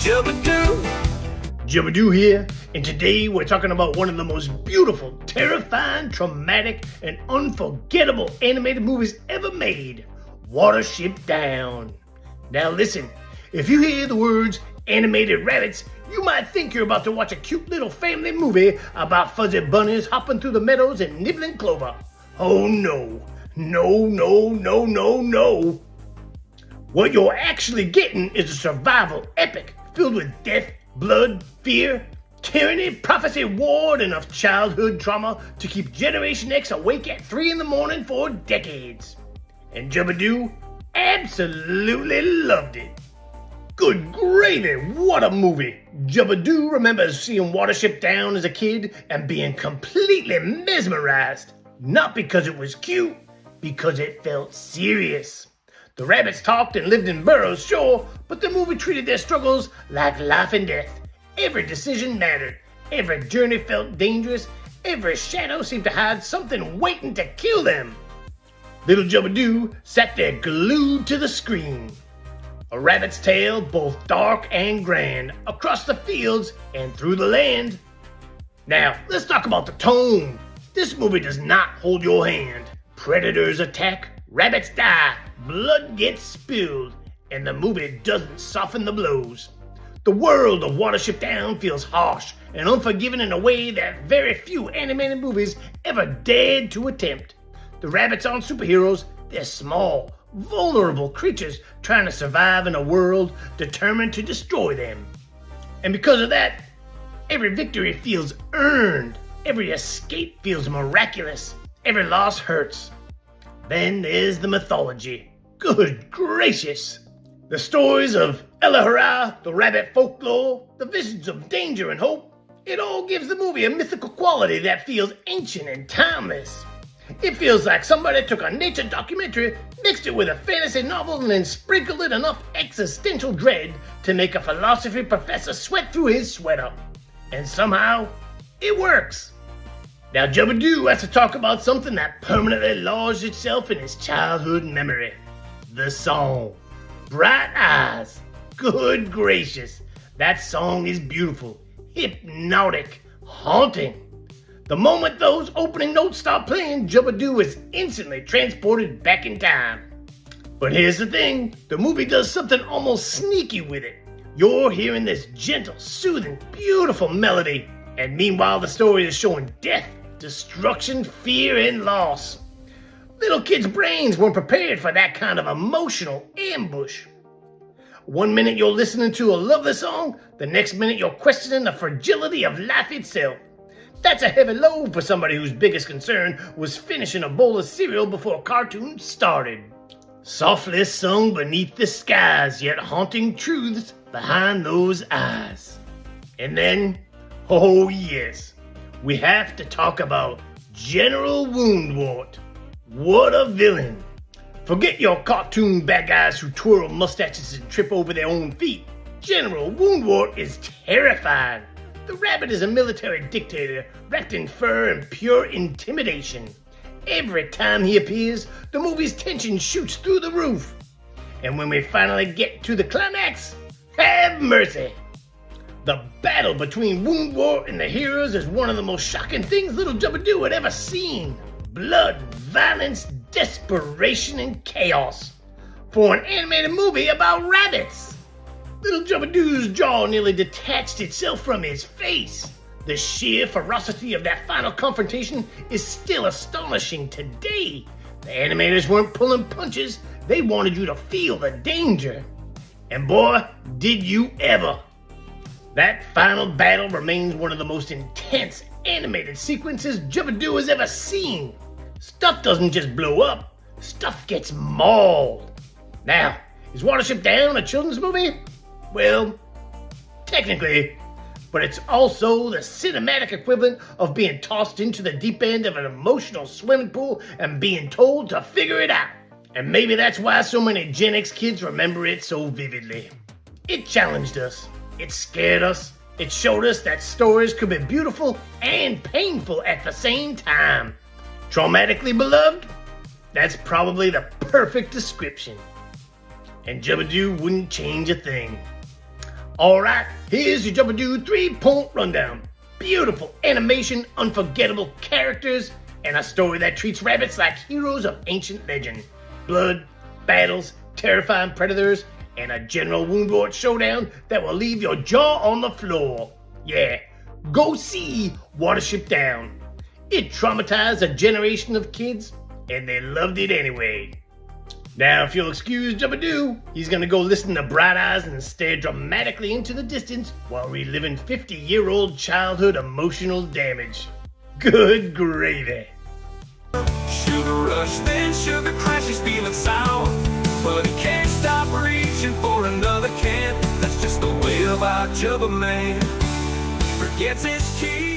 Jubba here, and today we're talking about one of the most beautiful, terrifying, traumatic, and unforgettable animated movies ever made, Watership Down. Now listen, if you hear the words animated rabbits, you might think you're about to watch a cute little family movie about fuzzy bunnies hopping through the meadows and nibbling clover. Oh no, no. What you're actually getting is a survival epic filled with death, blood, fear, tyranny, prophecy, war, and enough childhood trauma to keep Generation X awake at 3 a.m. for decades. And Jubba absolutely loved it. Good gravy, what a movie! Jubba remembers seeing Watership Down as a kid and being completely mesmerized. Not because it was cute, because it felt serious. The rabbits talked and lived in burrows, sure, but the movie treated their struggles like life and death. Every decision mattered. Every journey felt dangerous. Every shadow seemed to hide something waiting to kill them. Little Jubba sat there glued to the screen. A rabbit's tale, both dark and grand, across the fields and through the land. Now, let's talk about the tone. This movie does not hold your hand. Predators attack, rabbits die, blood gets spilled, and the movie doesn't soften the blows. The world of Watership Down feels harsh and unforgiving in a way that very few animated movies ever dared to attempt. The rabbits aren't superheroes, they're small, vulnerable creatures trying to survive in a world determined to destroy them. And because of that, every victory feels earned, every escape feels miraculous, every loss hurts. Then there's the mythology. Good gracious! The stories of Elahara, the rabbit folklore, the visions of danger and hope, it all gives the movie a mythical quality that feels ancient and timeless. It feels like somebody took a nature documentary, mixed it with a fantasy novel, and then sprinkled in enough existential dread to make a philosophy professor sweat through his sweater. And somehow, it works. Now Jubba has to talk about something that permanently lodged itself in his childhood memory. The song. Bright Eyes. Good gracious. That song is beautiful, hypnotic, haunting. The moment those opening notes start playing, Jubba is instantly transported back in time. But here's the thing, the movie does something almost sneaky with it. You're hearing this gentle, soothing, beautiful melody, and meanwhile the story is showing death, destruction, fear, and loss. Little kids' brains weren't prepared for that kind of emotional ambush. One minute you're listening to a lovely song, the next minute you're questioning the fragility of life itself. That's a heavy load for somebody whose biggest concern was finishing a bowl of cereal before a cartoon started. Softly sung beneath the skies, yet haunting truths behind those eyes. And then, oh yes, we have to talk about General Woundwort. What a villain. Forget your cartoon bad guys who twirl mustaches and trip over their own feet. General Woundwort is terrifying. The rabbit is a military dictator wrapped in fur and pure intimidation. Every time he appears, the movie's tension shoots through the roof. And when we finally get to the climax, have mercy. The battle between Woundwort and the heroes is one of the most shocking things little Jubba had ever seen. Blood, violence, desperation, and chaos. For an animated movie about rabbits. Little Jubba's jaw nearly detached itself from his face. The sheer ferocity of that final confrontation is still astonishing today. The animators weren't pulling punches, they wanted you to feel the danger. And boy, did you ever. That final battle remains one of the most intense animated sequences Jubba has ever seen. Stuff doesn't just blow up, stuff gets mauled. Now, is Watership Down a children's movie? Well, technically, but it's also the cinematic equivalent of being tossed into the deep end of an emotional swimming pool and being told to figure it out. And maybe that's why so many Gen X kids remember it so vividly. It challenged us, it scared us, it showed us that stories could be beautiful and painful at the same time. Traumatically beloved? That's probably the perfect description. And Jubba wouldn't change a thing. Alright, here's your Jubba 3-point rundown. Beautiful animation, unforgettable characters, and a story that treats rabbits like heroes of ancient legend. Blood, battles, terrifying predators, and a general wound-board showdown that will leave your jaw on the floor. Yeah, go see Watership Down. It traumatized a generation of kids, and they loved it anyway. Now, if you'll excuse Jubba, he's gonna go listen to Bright Eyes and stare dramatically into the distance while reliving 50-year-old childhood emotional damage. Good gravy. Sugar rush, then sugar crash, he's feeling sour, but he can't stop reaching for another can. That's just the way of our Jubba man. He forgets his teeth.